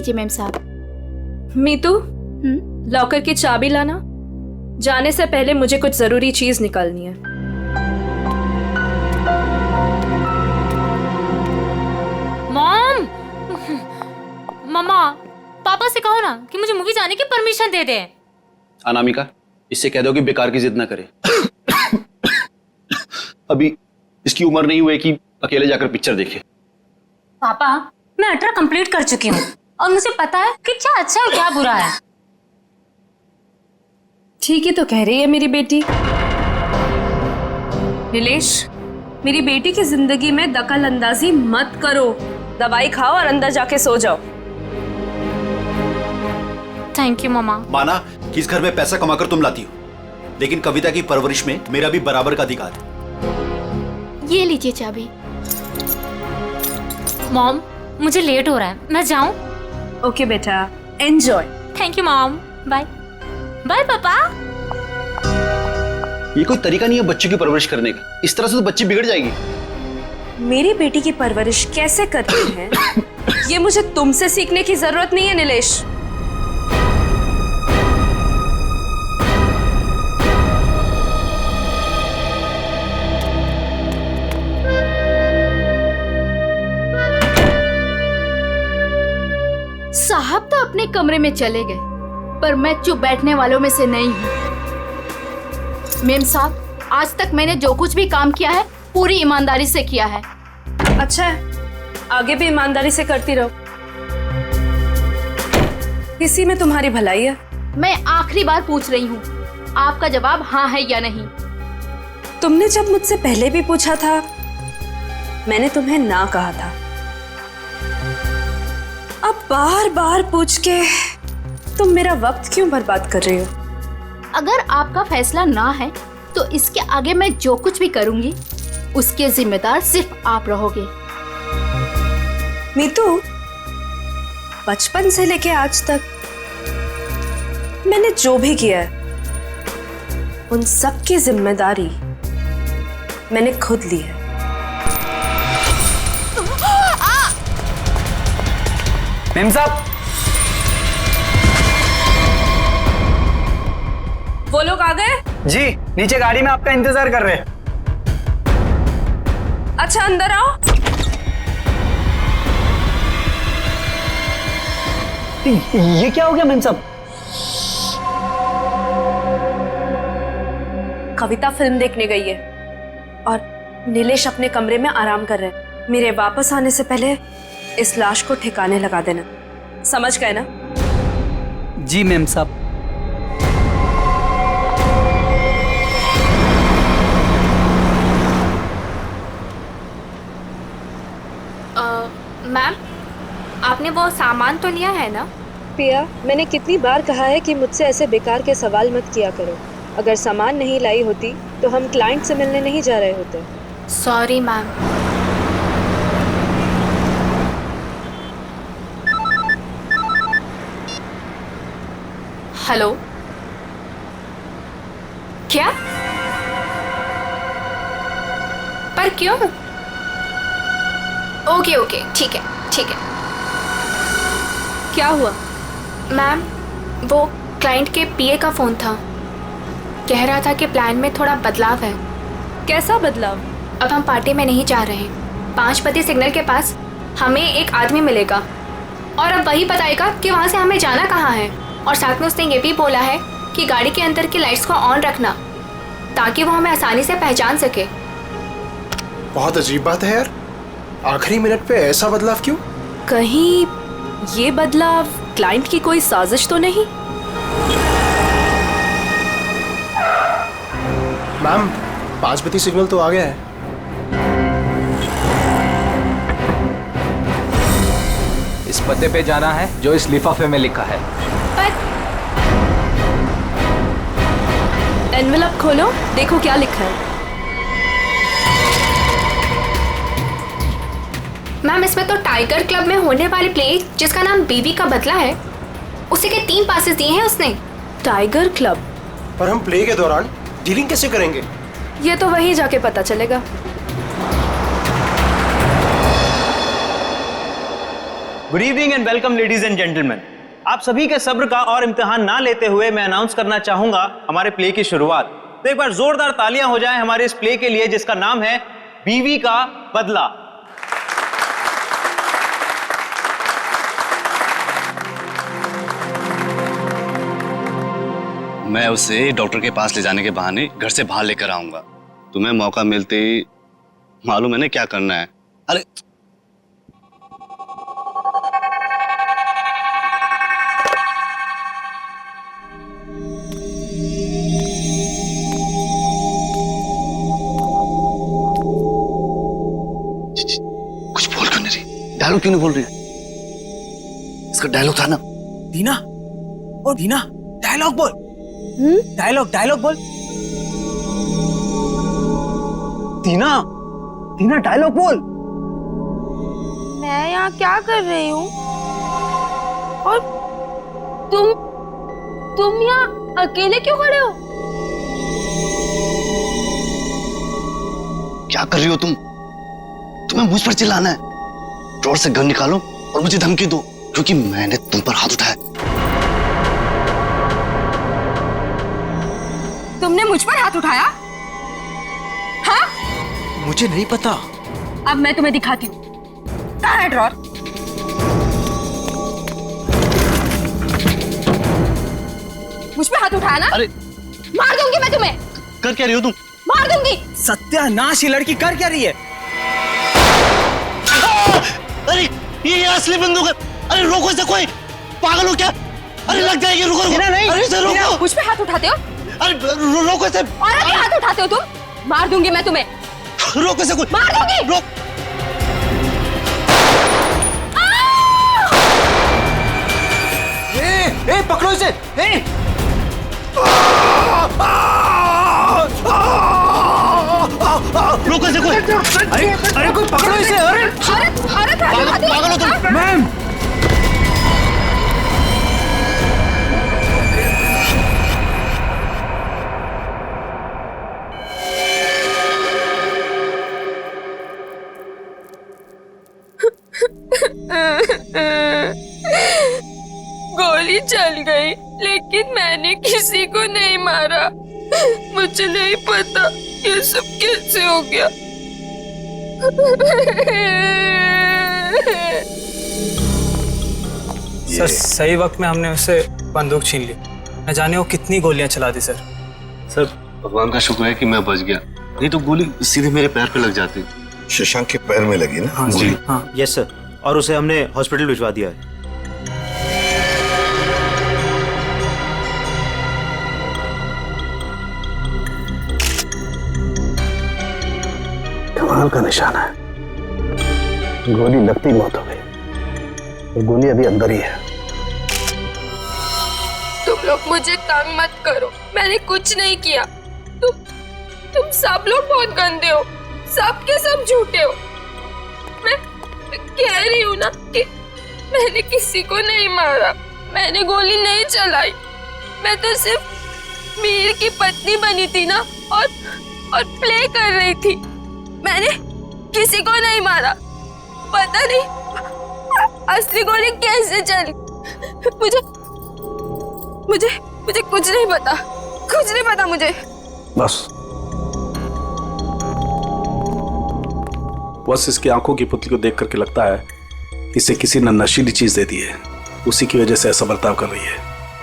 लीजिए मैम साहब। मीतू, लॉकर की चाबी लाना। जाने से पहले मुझे कुछ जरूरी चीज निकालनी है। मॉम, मम्मा, पापा से कहो ना कि मुझे मूवी जाने की परमिशन दे दे। अनामिका, इससे कह दो कि बेकार की जिद ना करे। अभी इसकी उम्र नहीं हुई कि अकेले जाकर पिक्चर देखे। पापा, मैं 18 कंप्लीट कर चुकी हूँ और मुझे पता है कि क्या अच्छा है और क्या बुरा है। ठीक ही तो कह रही है मेरी बेटी। नीलेश, मेरी बेटी की जिंदगी में दखल अंदाजी मत करो। दवाई खाओ और अंदर जाके सो जाओ। थैंक यू मम्मा। माना कि इस घर में पैसा कमाकर तुम लाती हो, लेकिन कविता की परवरिश में मेरा भी बराबर का अधिकार है। ये लीजिए चाबी। मॉम, मुझे लेट हो रहा है, मैं जाऊं? ओके बेटा, enjoy. Thank you mom. Bye bye पापा। ये कोई तरीका नहीं है बच्चे की परवरिश करने का। इस तरह से तो बच्ची बिगड़ जाएगी। मेरी बेटी की परवरिश कैसे करते हैं ये मुझे तुमसे सीखने की जरूरत नहीं है नीलेश। साहब तो अपने कमरे में चले गए, पर मैं चुप बैठने वालों में से नहीं हूँ। मेम साहब, आज तक मैंने जो कुछ भी काम किया है पूरी ईमानदारी से किया है। अच्छा है, आगे भी ईमानदारी से करती रहो। इसी में तुम्हारी भलाई है। मैं आखिरी बार पूछ रही हूँ, आपका जवाब हाँ है या नहीं? तुमने जब मुझसे पहले भी पूछा था, मैंने तुम्हें ना कहा था। अब बार बार पूछ के तुम मेरा वक्त क्यों बर्बाद कर रही हो? अगर आपका फैसला ना है तो इसके आगे मैं जो कुछ भी करूंगी उसके जिम्मेदार सिर्फ आप रहोगे। मीतू, बचपन से लेके आज तक मैंने जो भी किया है उन सब की जिम्मेदारी मैंने खुद ली है। मेम साहब, वो लोग आ गए? जी नीचे गाड़ी में आपका इंतजार कर रहे हैं। अच्छा, अंदर आओ। ये क्या हो गया मेम साहब? कविता फिल्म देखने गई है और नीलेश अपने कमरे में आराम कर रहे हैं। मेरे वापस आने से पहले इस लाश को ठिकाने लगा देना, समझ गए ना? जी मेम साहब। मैम, आपने वो सामान तो लिया है ना? पिया, मैंने कितनी बार कहा है कि मुझसे ऐसे बेकार के सवाल मत किया करो। अगर सामान नहीं लाई होती तो हम क्लाइंट से मिलने नहीं जा रहे होते। Sorry ma'am. हेलो, क्या? पर क्यों? ओके ओके, ठीक है ठीक है। क्या हुआ? मैम, वो क्लाइंट के पीए का फोन था। कह रहा था कि प्लान में थोड़ा बदलाव है। कैसा बदलाव? अब हम पार्टी में नहीं जा रहे। 5 बजे सिग्नल के पास हमें एक आदमी मिलेगा और अब वही बताएगा कि वहाँ से हमें जाना कहाँ है। और साथ में उसने ये भी बोला है कि गाड़ी के अंदर की लाइट्स को ऑन रखना ताकि वो हमें आसानी से पहचान सके। बहुत अजीब बात है यार, आखिरी मिनट पे ऐसा बदलाव क्यों? कहीं ये बदलाव क्लाइंट की कोई साजिश तो नहीं? मैम, 5 बजे सिग्नल तो आ गया है। इस पते पे जाना है जो इस लिफाफे में लिखा है। पर एनवेलप खोलो, देखो क्या लिखा है। मैम, इसमें तो टाइगर क्लब में होने वाले प्ले जिसका नाम बीवी का बदला है, उसी के 3 पासेस दिए हैं उसने। Tiger club? पर हम प्ले के दौरान डीलिंग कैसे करेंगे? ये तो वहीं जाके पता चलेगा। Good evening and welcome ladies and gentleman. आप सभी के सब्र का और इम्तिहान ना लेते हुए मैं अनाउंस करना चाहूंगा हमारे प्ले की शुरुआत। तो एक बार जोरदार तालियां हो जाएं हमारे इस प्ले के लिए जिसका नाम है बीवी का बदला। मैं उसे डॉक्टर के पास ले जाने के बहाने घर से बाहर लेकर आऊंगा। तुम्हें मौका मिलते ही मालूम है ना क्या करना है। अरे कुछ बोल क्यों नहीं रही? डायलॉग क्यों नहीं बोल रही? इसका डायलॉग था ना। दीना, ओ दीना, डायलॉग बोल। डायलॉग बोल। दीना, दीना डायलॉग बोल। मैं यहाँ क्या कर रही हूँ? और तुम यहाँ अकेले क्यों खड़े हो? क्या कर रही हो तुम? तुम्हें मुझ पर चिल्लाना है? ड्रॉर से गन निकालो और मुझे धमकी दो, क्योंकि मैंने तुम पर हाथ उठाया। तुमने मुझ पर हाथ उठाया? हाँ? मुझे नहीं पता। अब मैं तुम्हें दिखाती हूँ। कहाँ है ड्रॉर? मुझ पे हाथ उठाया ना? अरे मार दूंगी मैं तुम्हें। कर क्या रही हो तुम? मार दूंगी। सत्यानाश, ये लड़की कर क्या रही है? अरे ये असली बंदूक है। अरे रोको इसे, कोई पागल हो क्या? अरे लग जाएगी, रुको रुको। नहीं, अरे इसे रोको। मुझ पे हाथ उठाते हो? अरे रोको इसे। और अभी हाथ उठाते हो तुम? मार दूंगी मैं तुम्हें। रोको इसे, कोई मार दूंगी। रोक। ए पकड़ो इसे। ए रोको इसे कोई। अरे कोई पकड़ो इसे। अरे पागल हो तुम? मैम, गोली चल गई, लेकिन मैंने किसी को नहीं मारा। मुझे नहीं पता ये सब कैसे हो गया। सर सही वक्त में हमने उससे बंदूक छीन ली। न जाने वो कितनी गोलियां चला दी सर। सर भगवान का शुक्र है कि मैं बच गया, नहीं तो गोली सीधे मेरे पैर पे लग जाती। शशांक के पैर में लगी ना? हाँ जी। हाँ यस सर, और उसे हमने हॉस्पिटल भिजवा दिया है। कमाल का निशाना है। गोली लगती मौत हो गई, और गोली अभी अंदर ही है। तुम लोग मुझे तंग मत करो, मैंने कुछ नहीं किया। तुम सब लोग बहुत गंदे हो, सब के सब झूठे हो। मैं कह रही हूँ ना कि मैंने किसी को नहीं मारा, मैंने गोली नहीं चलाई। मैं तो सिर्फ मीर की पत्नी बनी थी ना, और प्ले कर रही थी। मैंने किसी को नहीं मारा। पता नहीं असली गोली कैसे चली। मुझे कुछ नहीं पता, कुछ नहीं पता मुझे। बस इसकी आंखों की पुतली को देख करके लगता है इसे किसी ने नशीली चीज दे दी है, उसी की वजह से ऐसा बर्ताव कर रही है।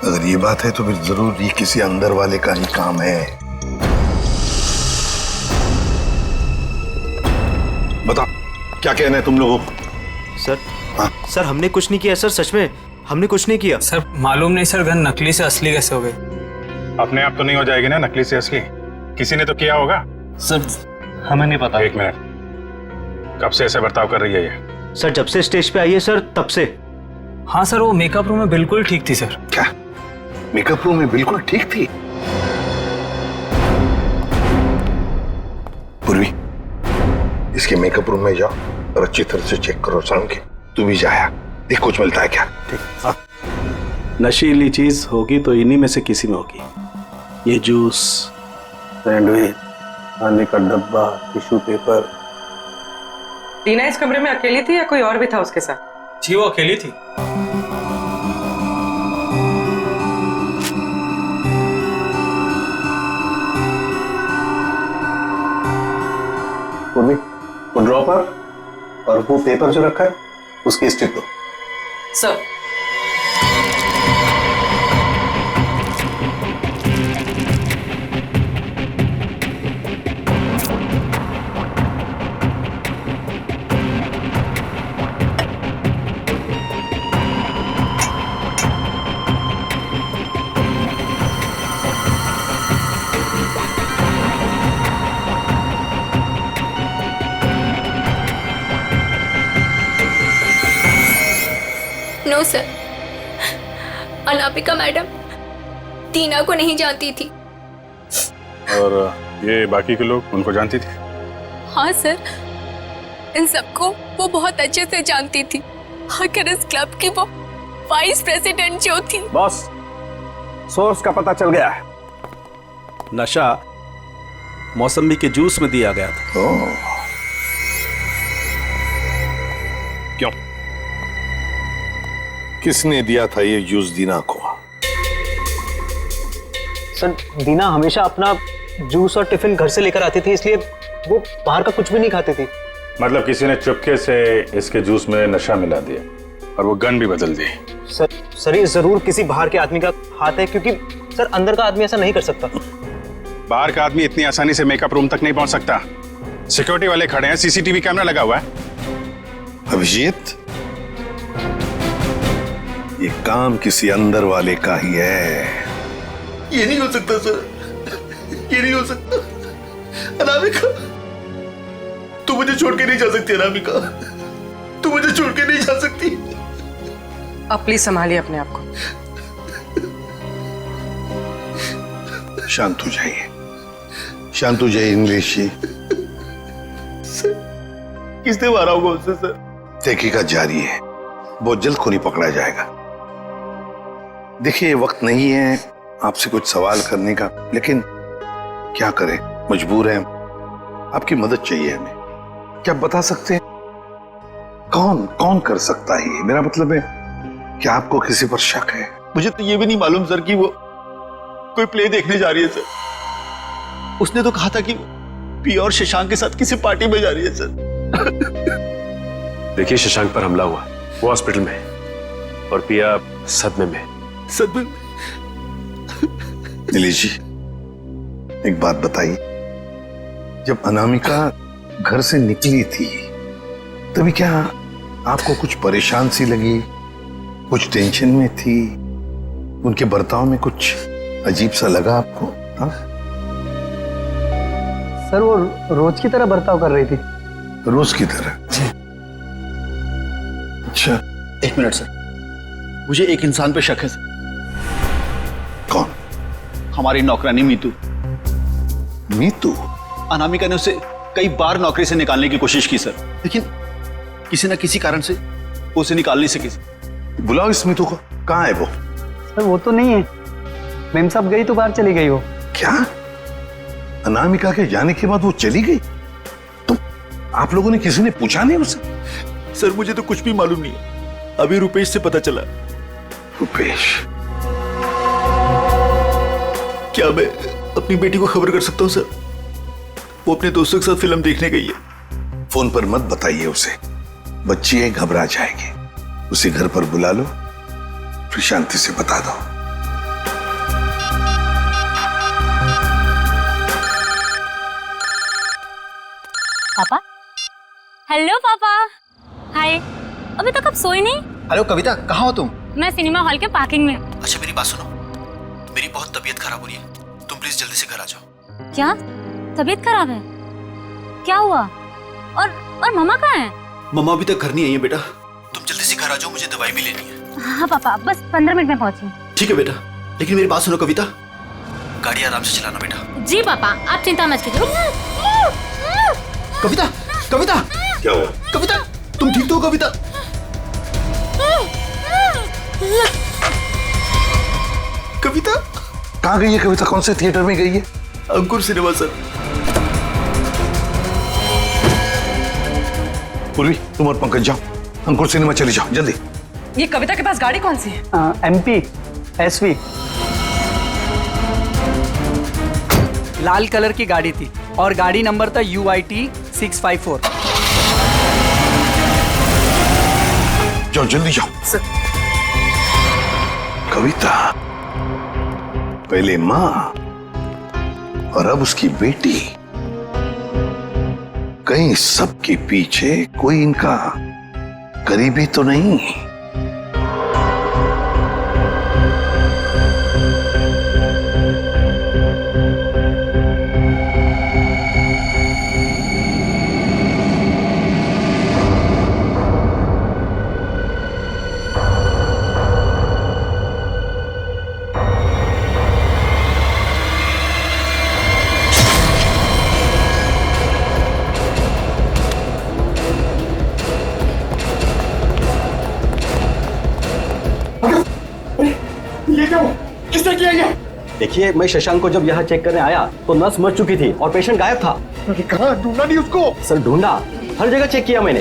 अगर ये बात है तो फिर जरूर ये किसी अंदर वाले का ही काम है। बताओ क्या कहना है तुम लोगों को? सर हाँ? सर हमने कुछ नहीं किया सर, सच में हमने कुछ नहीं किया। सर मालूम नहीं सर, गन नकली से असली कैसे हो गई? अपने आप तो नहीं हो जाएगी ना नकली से असली, किसी ने तो किया होगा। सर हमें नहीं पता। एक मिनट, कब से ऐसे बर्ताव कर रही है ये? सर जब से स्टेज पे आई है सर, तब से। हाँ सर, वो मेकअप रूम में बिल्कुल ठीक थी सर। क्या मेकअप रूम में बिल्कुल ठीक थी? पूर्वी, इसके मेकअप रूम में जाओ और अच्छी तरह से चेक करो। शाम के तू भी जाया, देख कुछ मिलता है क्या। ठीक। नशीली चीज होगी तो इन्हीं में से किसी में होगी। ये जूस, सैंडविच, खाने का डब्बा, टिश्यू पेपर। टीना इस कमरे में अकेली थी या कोई और भी था उसके साथ? जी वो अकेली थी। पूर्वी, वो ड्रॉपर और वो पेपर जो रखा है उसकी स्टिक दो। Sir. No sir, Anamika madam Tina को नहीं जानती थी। और ये बाकी के लोग उनको जानती थी? हाँ सर, इन सबको वो बहुत अच्छे से जानती थी। आखिर इस क्लब की वो वाइस प्रेसिडेंट जो थी। बॉस, सोर्स का पता चल गया है। नशा मौसमी के जूस में दिया गया था। क्यों? किसने दिया था ये जूस दीना को? सर, दीना हमेशा अपना जूस और टिफिन घर से लेकर आती थी, इसलिए वो बाहर का कुछ भी नहीं खाती थी। मतलब किसी ने चुपके से इसके जूस में नशा मिला दिया और वो गन भी बदल दी। सर ये जरूर किसी बाहर के आदमी का हाथ है, क्योंकि सर अंदर का आदमी ऐसा नहीं कर सकता। बाहर का आदमी इतनी आसानी से मेकअप रूम तक नहीं पहुंच सकता। सिक्योरिटी वाले खड़े हैं, सीसीटीवी कैमरा लगा हुआ है। अभिजीत, ये काम किसी अंदर वाले का ही है। ये नहीं हो सकता सर, ये नहीं हो सकता। अनामिका, तू मुझे छोड़ के नहीं जा सकती। अनामिका, तू मुझे छोड़ के नहीं जा सकती। आप प्लीज संभालिए अपने आप को। शांत हो जाइए, शांत हो जाइए इंग्लिश जी। किसने मारा होगा उससे सर? तहकीकात जारी है, बहुत जल्द खूनी पकड़ा जाएगा। देखिए, वक्त नहीं है आपसे कुछ सवाल करने का, लेकिन क्या करें, मजबूर हैं। आपकी मदद चाहिए हमें। क्या आप बता सकते हैं कौन कौन कर सकता है ये? मेरा मतलब है, क्या आपको किसी पर शक है? मुझे तो ये भी नहीं मालूम सर कि वो कोई प्ले देखने जा रही है सर। उसने तो कहा था कि पिया और शशांक के साथ किसी पार्टी में जा रही है सर। देखिए, शशांक पर हमला हुआ, वो हॉस्पिटल में है और पिया सदमे में। सदमे? नीलेश जी, एक बात बताइए, जब अनामिका घर से निकली थी तभी क्या आपको कुछ परेशान सी लगी, कुछ टेंशन में थी? उनके बर्ताव में कुछ अजीब सा लगा आपको? हाँ सर, वो रोज की तरह बर्ताव कर रही थी। रोज की तरह? अच्छा, एक मिनट सर, मुझे एक इंसान पे शक है सर। कौन? हमारी नौकरानी मीतू। मीतू? अनामिका ने उसे कई बार नौकरी से निकालने की कोशिश की सर, लेकिन किसी न किसी कारण से वो उसे निकाल नहीं सकी। बुलाओ इस मीतू को। कहाँ है वो? सर वो तो नहीं है, मेम साहब गई तो बाहर चली गई वो। क्या? अनामिका के जाने के बाद वो चली गई? तो आप लोगों ने किसी ने पूछा नहीं उससे? सर मुझे तो कुछ भी मालूम नहीं है, अभी रुपेश से पता चला। रुपेश? क्या मैं अपनी बेटी को खबर कर सकता हूँ सर? वो अपने दोस्तों के साथ फिल्म देखने गई है। फोन पर मत बताइए उसे, बच्ची है, घबरा जाएगी। उसे घर पर बुला लो, फिर शांति से बता दो। पापा? हेलो पापा। हाय, अभी तक आप सोए नहीं? हेलो कविता, कहाँ हो तुम? मैं सिनेमा हॉल के पार्किंग में। अच्छा मेरी बात सुनो, मेरी बहुत तबीयत खराब हो रही है, तुम प्लीज जल्दी से घर आ जाओ। क्या तबीयत खराब है? क्या हुआ? और मम्मा कहाँ है? मम्मा अभी तक घर नहीं आई है बेटा, तुम जल्दी से घर आ जाओ, मुझे दवाई भी लेनी है। हाँ पापा, बस 15 मिनट में पहुंची। ठीक है बेटा, लेकिन मेरी बात सुनो कविता, गाड़ी आराम से चलाना बेटा। जी पापा, आप चिंता मत कीजिए। कविता, कविता, क्या हुआ? कविता, तुम ठीक तो हो कविता? कविता कहाँ गई है? कविता कौन से थिएटर में गई है? अंकुर सिनेमा सर। पूर्वी, तुम और पंकज जाओ, अंकुर सिनेमा चली जाओ जल्दी। ये कविता के पास गाड़ी कौन सी है? MP SV लाल कलर की गाड़ी थी और गाड़ी नंबर था UIT 654। जाओ जल्दी जाओ। कविता पहले मां और अब उसकी बेटी, कहीं सबके पीछे कोई इनका करीबी तो नहीं? किसने किया ये? देखिए, मैं शशांक को जब यहाँ चेक करने आया तो नर्स मर चुकी थी और पेशेंट गायब था। कहाँ ढूंढा नहीं उसको? सर ढूंढा, हर जगह चेक किया मैंने।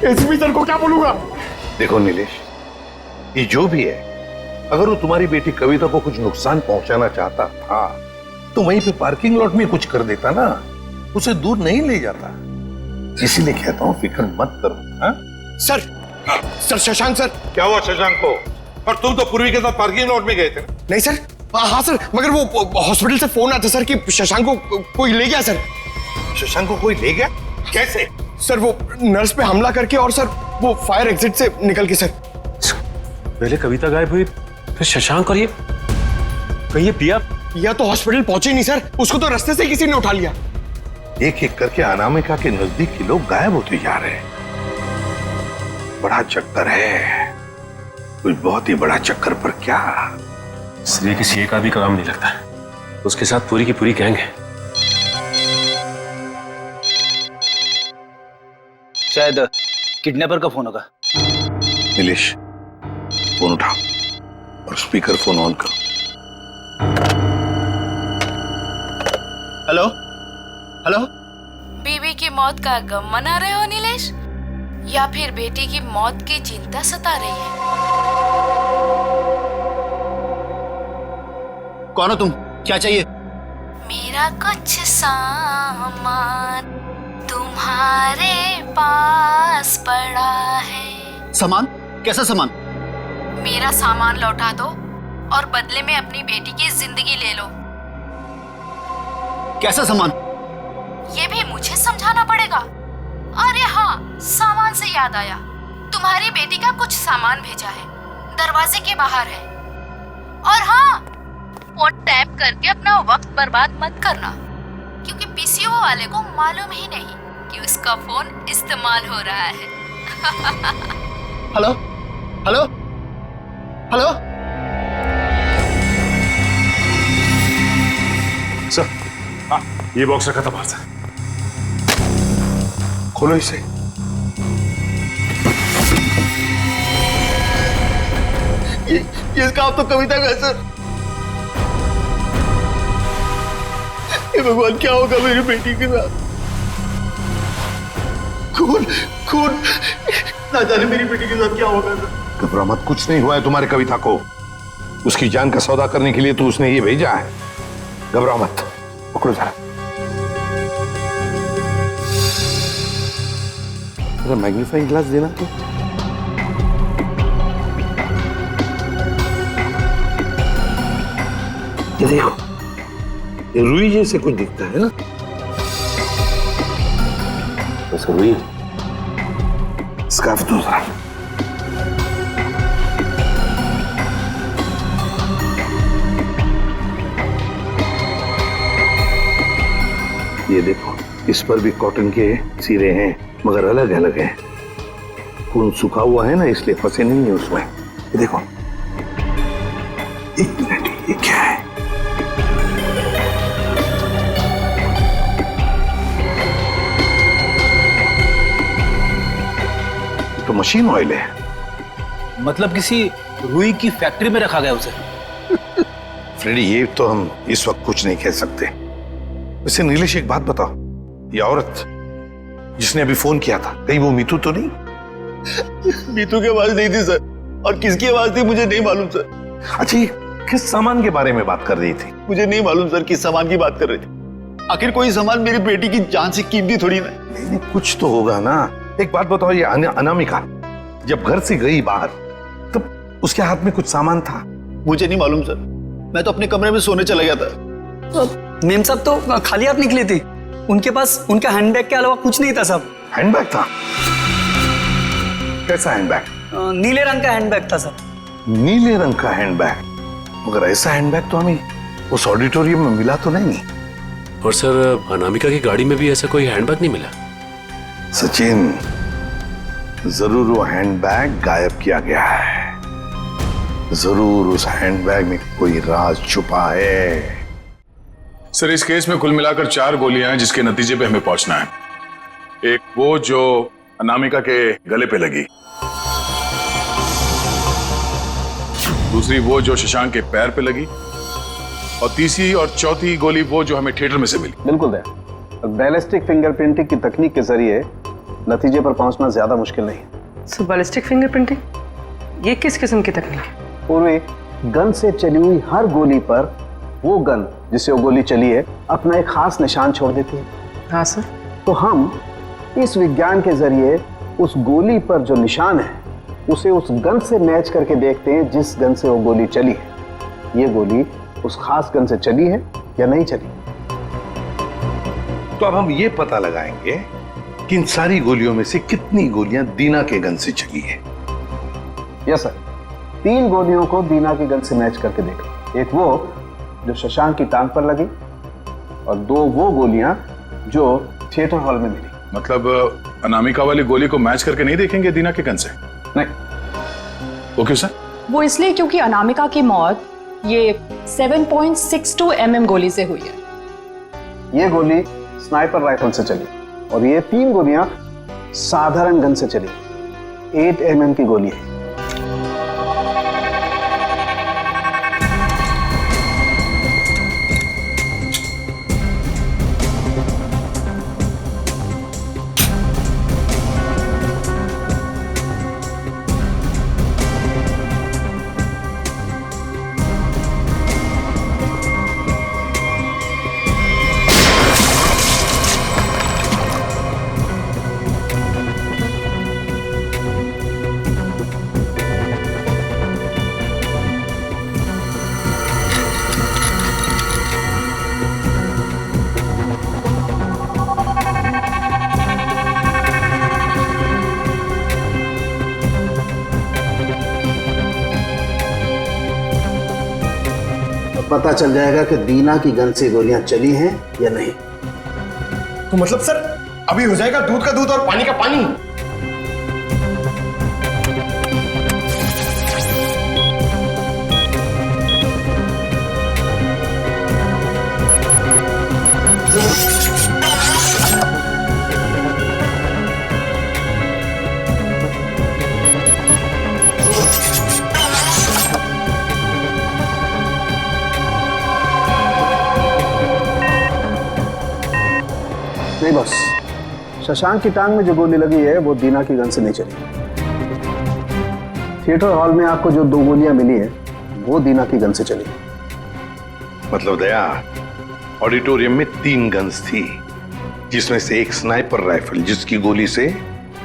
एसपी सर को क्या बोलूंगा? देखो नीलेश, ये जो भी है, अगर वो तुम्हारी बेटी कविता को कुछ नुकसान पहुंचाना चाहता था तो वहीं पे पार्किंग लॉट में कुछ कर देता ना, उसे दूर नहीं ले जाता। इसीलिए कहता हूँ फिक्र मत करो। हाँ? Sir Shashank sir. क्या हुआ शशांक को? और तुम तो पूर्वी के साथ पार्किंग लॉट में गए थे। नहीं सर, हाँ सर, मगर वो हॉस्पिटल से फोन आता सर कि शशांक को कोई ले गया सर। शशांक को कोई ले गया? कैसे? सर वो नर्स पे हमला करके और सर वो फायर एग्जिट से निकल के। सर पहले कविता गायब हुई, फिर शशांक और ये कहिए पिया तो हॉस्पिटल पहुंचे नहीं सर, उसको तो रास्ते से किसी ने उठा लिया। एक एक करके अनामिका के नजदीक के लोग गायब होते जा रहे हैं। बड़ा चक्कर है, कुछ बहुत ही बड़ा चक्कर। पर क्या इसलिए किसी एक आदमी का काम नहीं लगता, उसके साथ पूरी की पूरी गैंग है। शायद किडनैपर का फोन होगा। नीलेश, फोन उठाओ और स्पीकर फोन ऑन करो। Hello hello. बीवी की मौत का गम मना रहे हो नीलेश, या फिर बेटी की मौत की चिंता सता रही है? कौन हो तुम? क्या चाहिए? मेरा कुछ सामान तुम्हारे पास पड़ा है। सामान? कैसा सामान? मेरा सामान लौटा दो और बदले में अपनी बेटी की जिंदगी ले लो। कैसा सामान? ये भी मुझे समझाना पड़ेगा? अरे हाँ, सामान से याद आया, तुम्हारी बेटी का कुछ सामान भेजा है, दरवाजे के बाहर है। और हाँ, फोन टैप करके अपना वक्त बर्बाद मत करना, क्योंकि पीसीओ वाले को मालूम ही नहीं कि उसका फोन इस्तेमाल हो रहा है। Hello hello hello. सर, हाँ, ये बॉक्स रखा था बाहर से। खोलो इसे। ये इसका आप तो कविता का है सर। ये भगवान, क्या होगा मेरी बेटी के साथ? खून खून, ना जाने मेरी बेटी के साथ क्या होगा सर। घबरा मत, कुछ नहीं हुआ है तुम्हारी कविता को। उसकी जान का सौदा करने के लिए तो उसने ये भेजा है। घबरा मत, पकड़ो जरा। मैग्नीफाइंग ग्लास देना तो। ये देखो, ये रुई जैसे कुछ दिखता है ना? तो रुई स्कार्फ दूसरा। ये देखो, इस पर भी कॉटन के सिरे हैं, मगर अलग अलग हैं। खून सूखा हुआ है ना, इसलिए फंसे नहीं है उसमें। ये देखो, एक मिनट, ये क्या है? तो मशीन ऑयल है। मतलब किसी रुई की फैक्ट्री में रखा गया उसे। फ्रेडी, ये तो हम इस वक्त कुछ नहीं कह सकते। वैसे नीलेश, एक बात बताओ, ये औरत जिसने अभी फोन किया था, कहीं वो मीतू तो नहीं? बीतू की आवाज नहीं थी सर, और किसकी आवाज थी मुझे नहीं मालूम सर। अच्छा, ये किस सामान के बारे में बात कर रही थी? मुझे नहीं मालूम सर किस सामान की बात कर रही थी। आखिर कोई सामान मेरी बेटी की जान से कीमती थोड़ी ना। नहीं, कुछ तो होगा ना। एक बात बताओ, ये अनामिका जब घर से गई बाहर तब उसके हाथ में कुछ सामान था? मुझे नहीं मालूम सर, मैं तो अपने कमरे में सोने चला गया था। मेम साहब तो खाली हाथ निकली थी, उनके पास उनका हैंडबैग के अलावा कुछ नहीं था साहब। हैंडबैग था? कैसा हैंडबैग? नीले रंग का हैंडबैग था सर। नीले रंग का हैंडबैग? मगर ऐसा हैंडबैग तो हमें उस ऑडिटोरियम में मिला तो नहीं। और सर, अनामिका की गाड़ी में भी ऐसा कोई हैंडबैग नहीं मिला। सचिन, जरूर वो हैंडबैग गायब किया गया है। जरूर उस हैंडबैग में कोई राज छुपा है। सर, इस केस में कुल मिलाकर 4 गोलियां हैं जिसके नतीजे पे हमें पहुंचना है। एक वो जो अनामिका के गले पे लगी, दूसरी वो जो शशांक के पैर पे लगी, और तीसरी और चौथी गोली वो जो हमें थिएटर में से मिली। बिल्कुल दया, बैलिस्टिक फिंगरप्रिंटिंग की तकनीक के जरिए नतीजे पर पहुंचना ज्यादा मुश्किल नहीं है। सो बैलिस्टिक फिंगरप्रिंटिंग, ये किस किस्म की तकनीक है? पूर्वी गन से चली हुई हर गोली पर वो गन जिससे वो गोली चली है अपना एक खास निशान छोड़ देती है। हाँ सर। तो हम इस विज्ञान के जरिए उस गोली पर जो निशान है उसे उस गन से मैच करके देखते हैं जिस गन से वो गोली चली है। ये गोली उस खास गन से चली है या नहीं चली। तो अब हम ये पता लगाएंगे कि इन सारी गोलियों में से कितनी गोलियां दीना के गन से चली है। यस सर, 3 गोलियों को दीना की गन से मैच करके देखा। एक वो जो शशांक की टांग पर लगी और 2 वो गोलियां जो थिएटर हॉल में मिली। मतलब अनामिका वाली गोली को मैच करके नहीं देखेंगे दीना के गन से? नहीं। वो क्यों सर? वो इसलिए क्योंकि अनामिका की मौत ये 7.62 mm गोली से हुई है। ये गोली स्नाइपर राइफल से चली और ये 3 गोलियां साधारण गन से चली। 8 mm की गोली है। पता चल जाएगा कि दीना की गन से गोलियां चली हैं या नहीं। तो मतलब सर अभी हो जाएगा दूध का दूध और पानी का पानी। नहीं बस, शशांक की टांग में जो गोली लगी है वो दीना की गन से नहीं चली। थिएटर हॉल में आपको जो 2 गोलियां मिली है वो दीना की गन से चली। मतलब दया, ऑडिटोरियम में 3 गन्स थी जिसमें से एक स्नाइपर राइफल जिसकी गोली से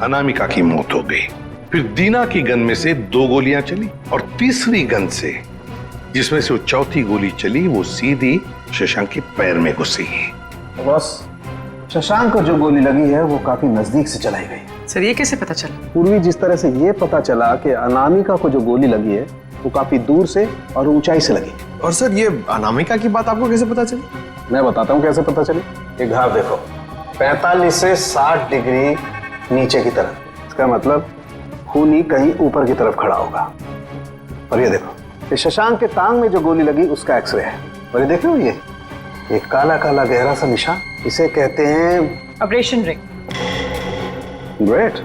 अनामिका की मौत हो गई। फिर दीना की गन में से 2 गोलियां चली और तीसरी गन से जिसमें से वो चौथी गोली चली वो सीधी शशांक के पैर में घुसी। बस शशांक को जो गोली लगी है वो काफी नजदीक से चलाई गई। सर ये कैसे पता चला? पूर्वी जिस तरह से ये पता चला कि अनामिका को जो गोली लगी है वो काफी दूर से और ऊंचाई से लगी। और सर ये अनामिका की बात आपको कैसे पता चली? मैं बताता हूँ कैसे पता चली। ये घाव देखो, 45 से 60 डिग्री नीचे की तरफ। इसका मतलब खूनी कहीं ऊपर की तरफ खड़ा होगा। और ये देखो, ये शशांक के टांग में जो गोली लगी उसका एक्सरे है। और ये देख रहे हो, ये काला काला गहरा सा निशान, इसे कहते हैं अब्रेशन रिंग। ग्रेट।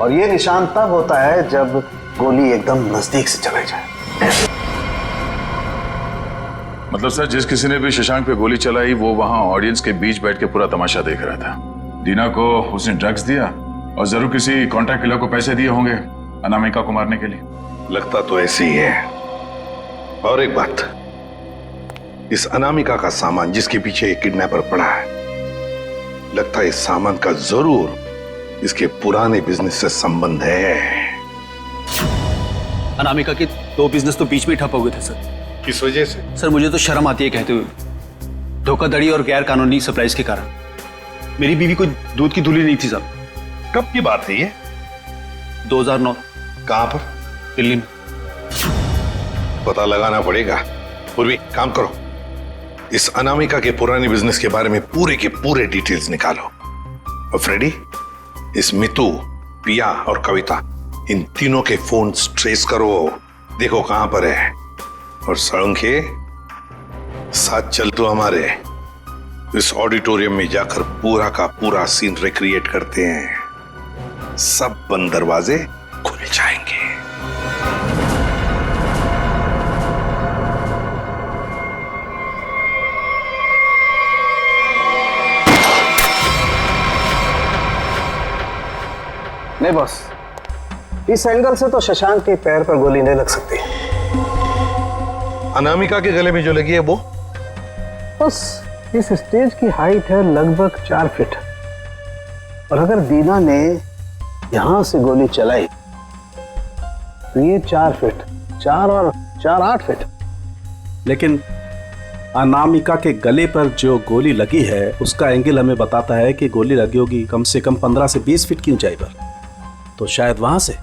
और ये निशान तब होता है जब गोली एकदम नजदीक से चलाई जाए। मतलब सर, जिस किसी ने भी शशांक पे गोली चलाई वो वहां ऑडियंस के बीच बैठ के पूरा तमाशा देख रहा था। दीना को उसने ड्रग्स दिया और जरूर किसी कॉन्ट्रैक्ट किलर को पैसे दिए होंगे अनामिका को मारने के लिए। लगता तो ऐसे ही है। और एक बात, इस अनामिका का सामान जिसके पीछे एक किडनैपर पड़ा है, लगता है इस सामान का जरूर इसके पुराने बिजनेस से संबंध है। अनामिका के 2 बिजनेस तो बीच में ठप हो गए थे सर। किस वजह से? सर मुझे तो शर्म आती है कहते हुए, धोखाधड़ी और गैर कानूनी सप्लाईज के कारण। मेरी बीवी कोई दूध की धुली नहीं थी साहब। कब की बात है ये? 2009। कहां पर? दिल्ली में। पता लगाना पड़ेगा। पूर्वी काम करो, इस अनामिका के पुराने बिजनेस के बारे में पूरे के पूरे डिटेल्स निकालो। और फ्रेडी, इस मितू, पिया और कविता, इन तीनों के फोन ट्रेस करो, देखो कहां पर है। और सड़ंखे, साथ चल तो हमारे इस ऑडिटोरियम में जाकर पूरा का पूरा सीन रिक्रिएट करते हैं। सब बंद दरवाजे खुल जाएंगे। नहीं बॉस, इस एंगल से तो शशांक के पैर पर गोली नहीं लग सकती। अनामिका के गले में जो लगी है वो? बस इस स्टेज की हाइट है लगभग 4 फीट, और अगर दीना ने यहां से गोली चलाई तो ये 4 फीट, 4 और 4 8 फीट। लेकिन अनामिका के गले पर जो गोली लगी है उसका एंगल हमें बताता है कि गोली लगी होगी कम से कम 15 से 20 फीट की ऊंचाई पर, तो शायद वहां से।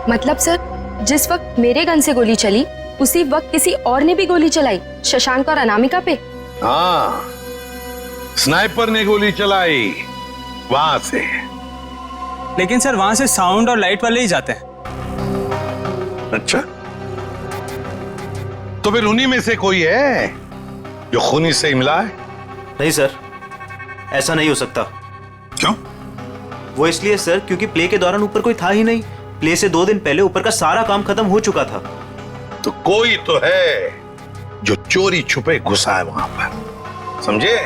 मतलब सर, जिस वक्त मेरे गन से गोली चली उसी वक्त किसी और ने भी गोली चलाई शशांक और अनामिका पे? हाँ, स्नाइपर ने गोली चलाई वहां से। लेकिन सर वहां से साउंड और लाइट वाले ही जाते हैं। अच्छा, तो फिर उन्हीं में से कोई है जो खूनी से ही मिला है? नहीं सर, ऐसा नहीं हो सकता। क्यों? वो इसलिए सर क्योंकि प्ले के दौरान ऊपर कोई था ही नहीं। प्ले से 2 दिन पहले ऊपर का सारा काम खत्म हो चुका था। तो कोई तो है जो चोरी छुपे घुसा है वहां पर, समझे?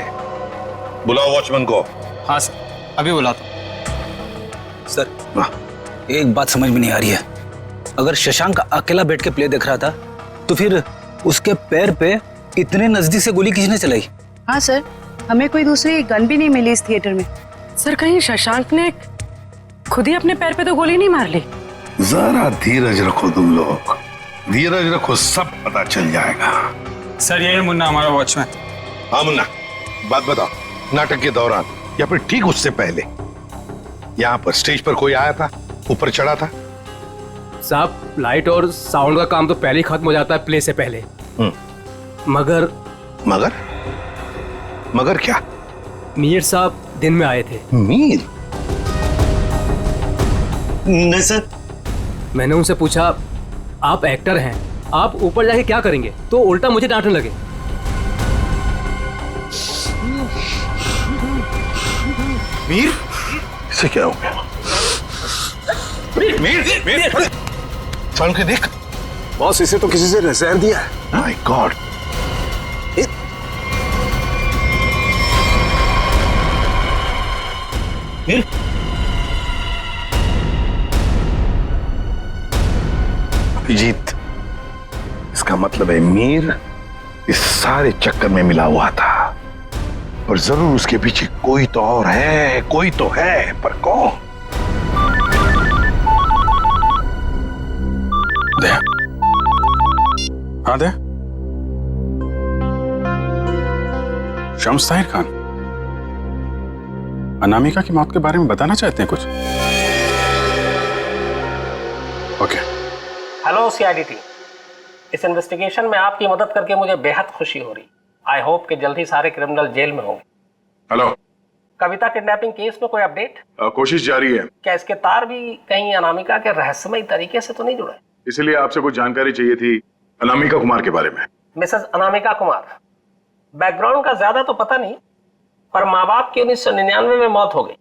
बुलाओ वॉचमैन को। हाँ सर, अभी बुलाता हूं। सर एक बात समझ में नहीं आ रही है, अगर शशांक अकेला बैठ के प्ले देख रहा था तो फिर उसके पैर पे इतने नजदीक से गोली किसने चलाई? हाँ सर, हमें कोई दूसरी गन भी नहीं मिली इस थिएटर में। सर कहीं शशांक ने खुद ही अपने पैर पे तो गोली नहीं मार ली? जरा धीरज रखो तुम लोग, धीरज रखो, सब पता चल जाएगा। सर ये है मुन्ना, हमारा वॉचमैन। हाँ मुन्ना, बात बताओ, नाटक के दौरान या फिर ठीक उससे पहले यहाँ पर स्टेज पर कोई आया था, ऊपर चढ़ा था? साहब लाइट और साउंड का काम तो पहले ही खत्म हो जाता है प्ले से पहले। मगर मगर मगर क्या? मीर साहब दिन में आए थे। मीर? नहीं सर। मैंने उनसे पूछा, आप एक्टर हैं, आप ऊपर जाके क्या करेंगे? तो उल्टा मुझे डांटने लगे। मीर? इसे क्या हो गया? मीर, मीर, चल के देख। बॉस, इसे तो किसी से नजर दिया है। My God. मीर? अभिजीत, इसका मतलब है मीर इस सारे चक्कर में मिला हुआ था, और जरूर उसके पीछे कोई तो और है, कोई तो है, पर कौन? दे। हाँ दे। शम्स ताहिर खान, अनामिका की मौत के बारे में बताना चाहते हैं कुछ? ओके। हेलो सीआईडी टीम, इस इन्वेस्टिगेशन में आपकी मदद करके मुझे बेहद खुशी हो रही। आई होप कि जल्द ही सारे क्रिमिनल जेल में होंगे। हेलो। कविता किडनैपिंग केस में कोई अपडेट? कोशिश जारी है। क्या इसके तार भी कहीं अनामिका के रहस्यमय तरीके से तो नहीं जुड़े? इसलिए आपसे कुछ जानकारी चाहिए थी अनामिका कुमार के बारे में। मिसेस अनामिका कुमार, बैकग्राउंड का ज्यादा तो पता नहीं, पर माँ बाप की 1999 में मौत हो गई।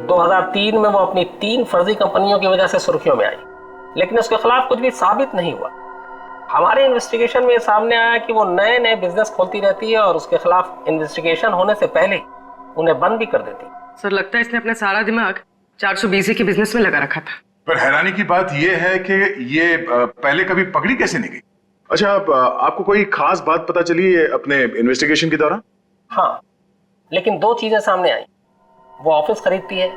2003 में वो अपनी 3 फर्जी कंपनियों की वजह से सुर्खियों में आई, लेकिन उसके खिलाफ कुछ भी साबित नहीं हुआ। हमारे इन्वेस्टिगेशन में सामने आया कि वो नए नए बिजनेस खोलती रहती है और उसके खिलाफ इन्वेस्टिगेशन होने से पहले उन्हें बंद भी कर देती। सर लगता है इसने अपना सारा दिमाग 420 के बिजनेस में लगा रखा था। पर हैरानी की बात यह है कि ये पहले कभी पकड़ी कैसे नहीं गई? अच्छा, आपको कोई खास बात पता चली है अपने इन्वेस्टिगेशन के दौरान? हाँ, लेकिन 2 चीजें सामने आई। वो ऑफिस खरीदती है,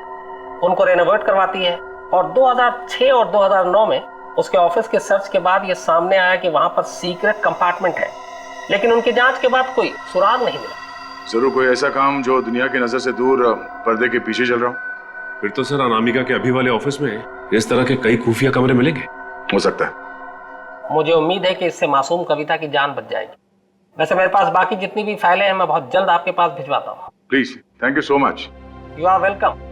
उनको रेनोवेट करवाती है, और 2006 और 2009 में उसके ऑफिस के सर्च के बाद ये सामने आया कि वहां पर सीक्रेट कंपार्टमेंट है, लेकिन उनकी जांच के बाद कोई सुराग नहीं मिला। जरूर कोई ऐसा काम जो दुनिया की नजर से दूर पर्दे के पीछे चल रहा हो। फिर तो सर अनामिका के अभी वाले ऑफिस में इस तरह के कई खुफिया कमरे मिलेंगे। हो सकता है। मुझे उम्मीद है कि इससे मासूम कविता की जान बच जाएगी। वैसे मेरे पास बाकी जितनी भी फाइलें हैं मैं बहुत जल्द आपके पास भिजवाता हूँ। Please, thank you so much. You are welcome.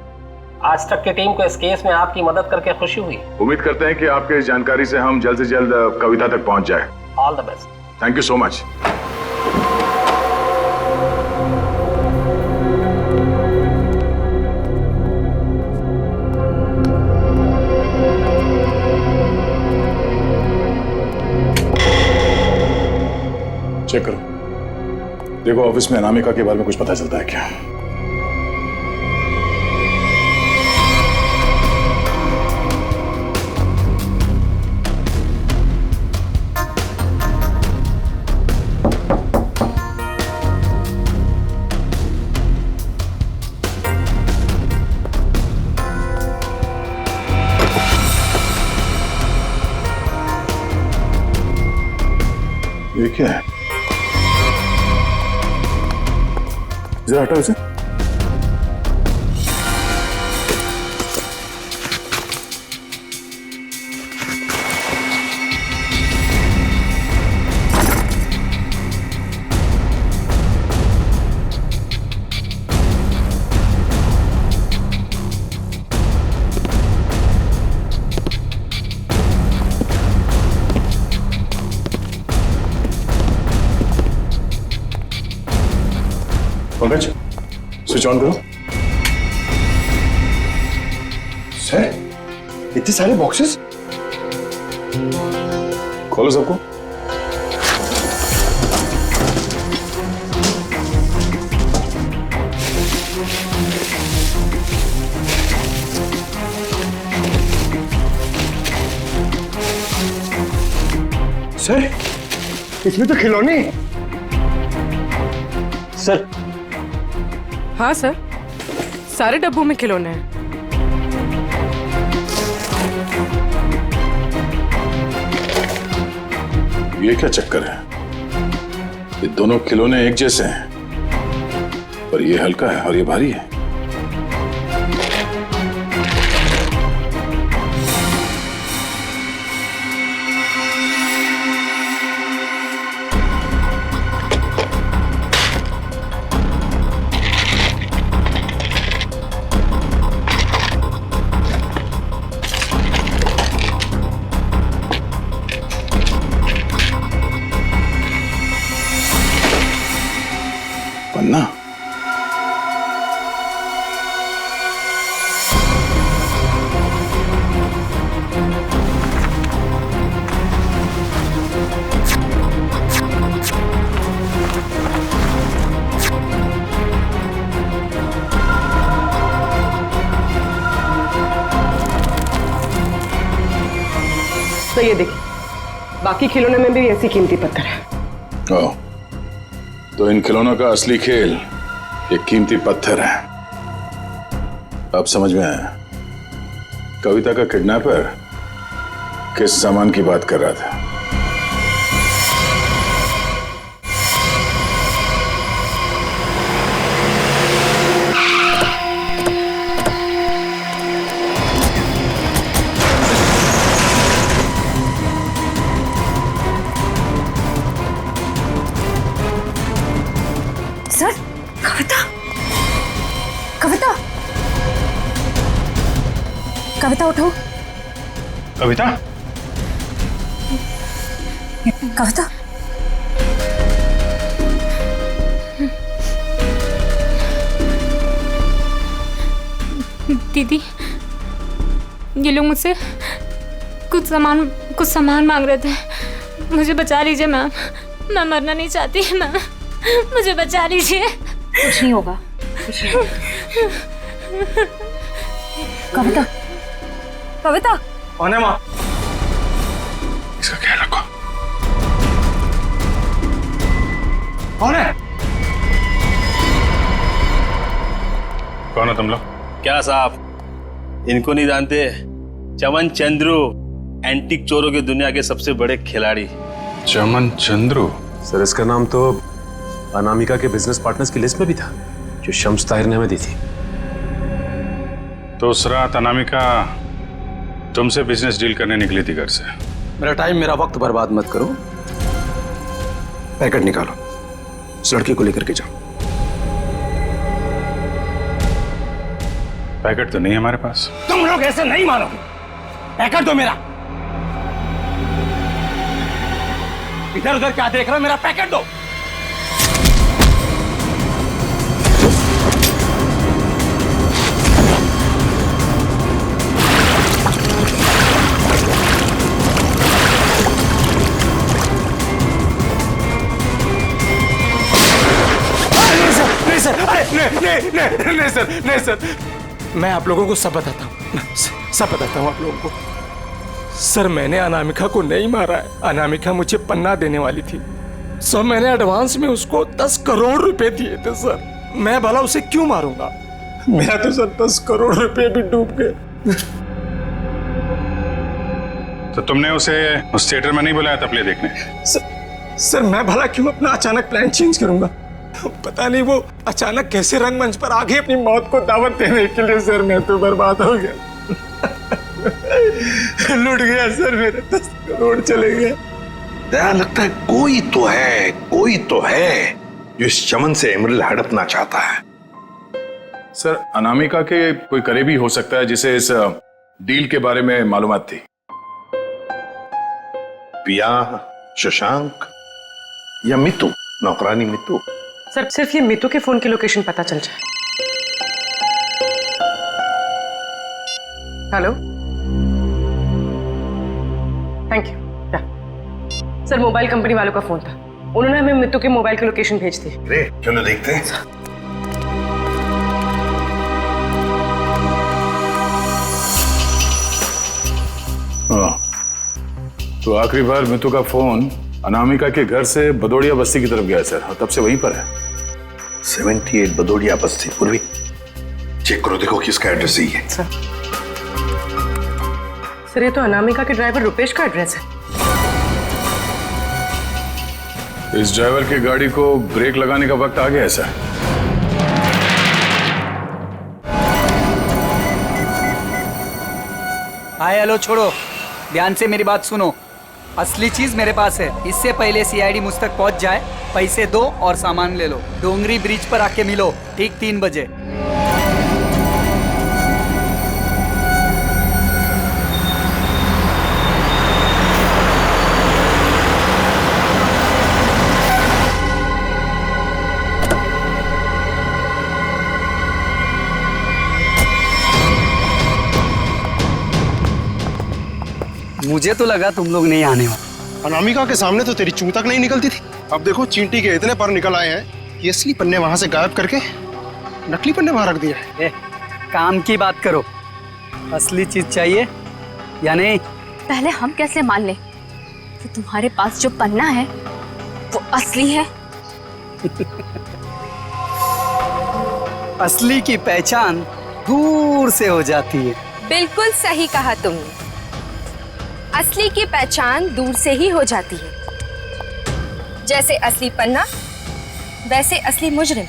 आज तक की टीम को इस केस में आपकी मदद करके खुशी हुई। उम्मीद करते हैं कि आपके इस जानकारी से हम जल्द से जल्द कविता तक पहुंच जाए। All the best. Thank you so much. Check करो, देखो ऑफिस में अनामिका के बारे में कुछ पता चलता है क्या? ये क्या है? जरा हटाओ इसे। पंकज, स्विच ऑन करो। सर, इतने सारे बॉक्सेस? खोलो सबको। सर, इसमें तो खिलौने। सर। हाँ सर, सारे डब्बों में खिलौने हैं। ये क्या चक्कर है? ये दोनों खिलौने एक जैसे हैं, पर ये हल्का है और ये भारी है। पन्ना, तो ये देखिए, बाकी खिलौने में भी ऐसी कीमती पत्थर है। ओह, तो इन खिलौनों का असली खेल ये कीमती पत्थर है। अब समझ में आया कविता का किडनैपर किस सामान की बात कर रहा था। सर, कविता, कविता, कविता उठो। कविता, कविता, दीदी, ये लोग मुझसे कुछ सामान मांग रहे थे। मुझे बचा लीजिए मैम, मैं मरना नहीं चाहती मैम, मुझे बचा लीजिए। कुछ नहीं होगा, कुछ नहीं होगा। कविता, कविता कौन है माँ? इसका ख्याल रखो। कौन है? कौन हो तुम लोग? क्या साहब, इनको नहीं जानते? चमन चंद्रू, एंटीक चोरों की दुनिया के सबसे बड़े खिलाड़ी। चमन चंद्रू? सर इसका नाम तो अनामिका के बिजनेस पार्टनर्स की लिस्ट में भी था जो शम्स ताहिर ने हमें दी थी। तो उस रात अनामिका तुमसे बिजनेस डील करने निकली थी घर से। मेरा टाइम, मेरा वक्त बर्बाद मत करो। पैकेट निकालो, इस लड़की को लेकर के जाओ। पैकेट तो नहीं हमारे पास। तुम लोग ऐसे नहीं मानोगे। पैकेट दो मेरा। इधर उधर क्या देख रहे हो? मेरा पैकेट दो। नहीं सर, मैं आप लोगों को सब बताता हूँ, सब बताता हूँ आप लोगों को। सर, मैंने अनामिका को नहीं मारा है। अनामिका मुझे पन्ना देने वाली थी सर। मैंने एडवांस में उसको 10 करोड़ रुपए दिए थे सर। मैं भला उसे क्यों मारूंगा? मेरा तो सर 10 करोड़ रुपए भी डूब गए। तो तुमने उसे उस थिएटर में नहीं बुलाया था प्ले देखने? सर मैं भला क्यों अपना अचानक प्लान चेंज करूंगा? पता नहीं वो अचानक कैसे रंगमंच पर आ गई अपनी मौत को दावत देने के लिए। सर मैं तो बर्बाद हो गया। लुट गया सर, मेरे 10 करोड़ चले गए। दया, लगता है कोई तो है जो इस चमन से एमरल्ड हड़पना चाहता है। सर, अनामिका के कोई करीबी हो सकता है जिसे इस डील के बारे में मालूमात थी। पिया, शशांक या मितू, नौकरानी मितू? सर सिर्फ ये मितू के फोन की लोकेशन पता चल जाए। Hello, thank you. Sir mobile company वालों का फोन था, उन्होंने हमें मितू के मोबाइल की लोकेशन भेज दी। अरे क्यों ना देखते हैं। तो आखिरी बार मितू का फोन अनामिका के घर से बदौड़िया बस्ती की तरफ गया सर, और तब से वहीं पर है। 78 बदौड़िया बस्ती। पूर्वी चेक करो, देखो किसका एड्रेस ही है। सर ये तो अनामिका के ड्राइवर रुपेश का एड्रेस है। इस ड्राइवर की गाड़ी को ब्रेक लगाने का वक्त आ गया है सर। हाय हेलो छोड़ो, ध्यान से मेरी बात सुनो। असली चीज मेरे पास है। इससे पहले सीआईडी मुझ तक पहुंच जाए, पैसे दो और सामान ले लो। डोंगरी ब्रिज पर आके मिलो ठीक 3 बजे। मुझे तो लगा तुम लोग नहीं आने वाले। अनामिका के सामने तो तेरी चूं तक नहीं निकलती थी। अब देखो चींटी के इतने पर निकल आए हैं कि असली पन्ने वहां से गायब करके नकली पन्ने वहां रख दिए हैं। काम की बात करो, असली चीज चाहिए या नहीं? पहले हम कैसे मान लें कि तुम्हारे पास जो पन्ना है वो असली है? असली की पहचान दूर से हो जाती है। बिल्कुल सही कहा तुमने, असली की पहचान दूर से ही हो जाती है। जैसे असली पन्ना वैसे असली मुजरिम।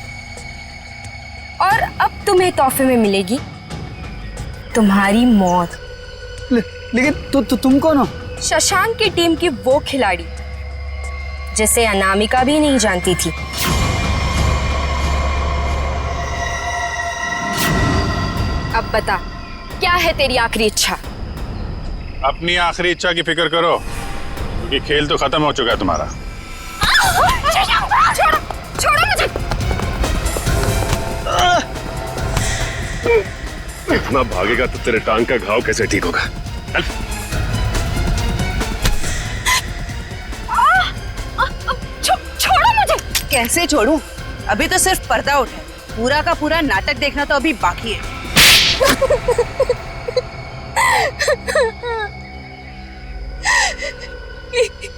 और अब तुम्हें तोहफे में मिलेगी तुम्हारी मौत। लेकिन तुम कौन हो? शशांक की टीम की वो खिलाड़ी जिसे अनामिका भी नहीं जानती थी। अब बता, क्या है तेरी आखिरी इच्छा? अपनी आखिरी इच्छा की फिक्र करो, क्योंकि खेल तो खत्म हो चुका है तुम्हारा। छोड़ो, छोड़ो मुझे। इतना भागेगा तो तेरे टांग का घाव कैसे ठीक होगा? चल। कैसे छोड़ूं? अभी तो सिर्फ पर्दा उठा है, पूरा का पूरा नाटक देखना तो अभी बाकी है।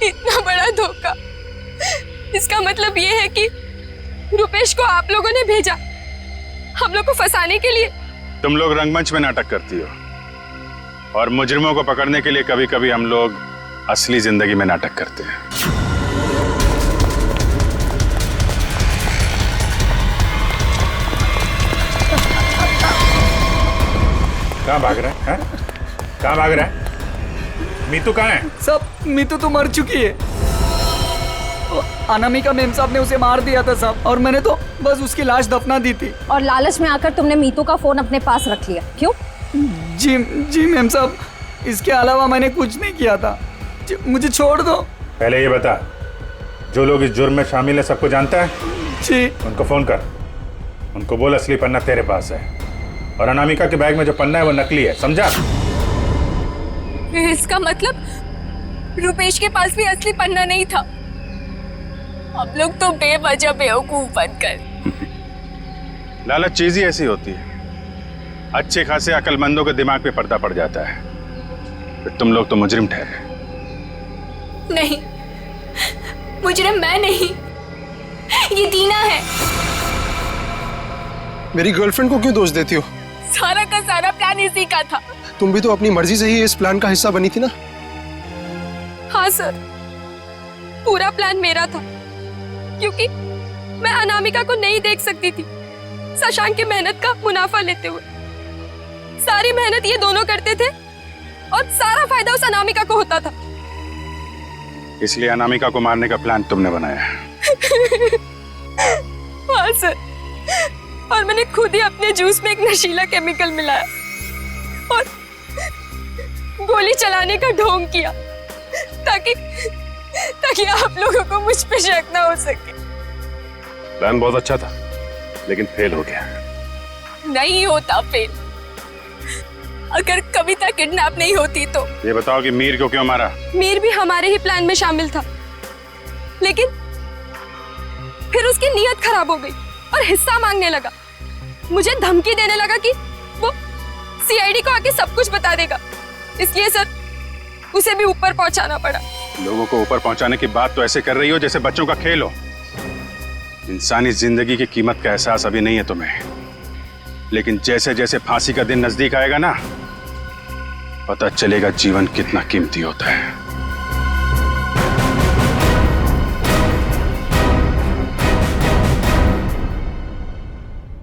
इतना बड़ा धोखा, इसका मतलब ये है कि रुपेश को आप लोगों ने भेजा हम लोग को फंसाने के लिए। तुम लोग रंगमंच में नाटक करती हो और मुजरिमों को पकड़ने के लिए कभी कभी हम लोग असली जिंदगी में नाटक करते हैं। कहाँ भाग रहा है? कहाँ भाग रहा है? मीतू कहाँ है? सब मीतू तो मर चुकी है। अनामिका मेम साहब ने उसे मार दिया था साहब, और मैंने तो बस उसकी लाश दफना दी थी। और लालच में आकर तुमने मीतू का फोन अपने पास रख लिया, क्यों? जी मेम साहब, इसके अलावा मैंने कुछ नहीं किया था। मुझे छोड़ दो। पहले ये बता, जो लोग इस जुर्म में शामिल है सबको जानता है? जी। उनको फोन कर, उनको बोल असली पन्ना तेरे पास है और अनामिका के बैग में जो पन्ना है वो नकली है, समझा? इसका मतलब रुपेश के पास भी असली पन्ना नहीं था। हम लोग तो बेवजह बेवकूफ बनकर। लालच चीज ही ऐसी होती है, अच्छे खासे अकलमंदों के दिमाग पे पर्दा पड़ जाता है, फिर तुम लोग तो मुजरिम ठहरे। नहीं, मुजरिम मैं नहीं, ये दीना है। मेरी गर्लफ्रेंड को क्यों दोष देती हो? सारा का सारा प्लान इसी का था। तुम भी तो अपनी मर्जी से ही इस प्लान का हिस्सा बनी थी ना? हाँ सर, पूरा प्लान मेरा था, क्योंकि मैं अनामिका को नहीं देख सकती थी शशांक की मेहनत का मुनाफा लेते हुए। सारी मेहनत ये दोनों करते थे और सारा फायदा उस अनामिका को होता था। इसलिए अनामिका को मारने का प्लान तुमने बनाया है। हाँ सर, और मैंने खुद ही अपने जूस में एक नशीला केमिकल मिलाया और गोली चलाने का ढोंग किया ताकि आप लोगों को मुझ पे शक ना हो सके। प्लान बहुत अच्छा था, लेकिन फेल हो गया। नहीं होता फेल। अगर कविता किडनैप नहीं होती तो। ये बताओ कि मीर को क्यों मारा? मीर भी हमारे ही प्लान में शामिल था, लेकिन फिर उसकी नीयत खराब हो गई और हिस्सा मांगने लगा। मुझे धमकी देने लगा कि वो सीआईडी को आके सब कुछ बता देगा। इसलिए सर, उसे भी ऊपर पहुंचाना पड़ा। लोगों को ऊपर पहुंचाने की बात तो ऐसे कर रही हो जैसे बच्चों का खेल हो। इंसानी जिंदगी की कीमत का एहसास अभी नहीं है तुम्हें, लेकिन जैसे जैसे फांसी का दिन नजदीक आएगा ना, पता चलेगा जीवन कितना कीमती होता है।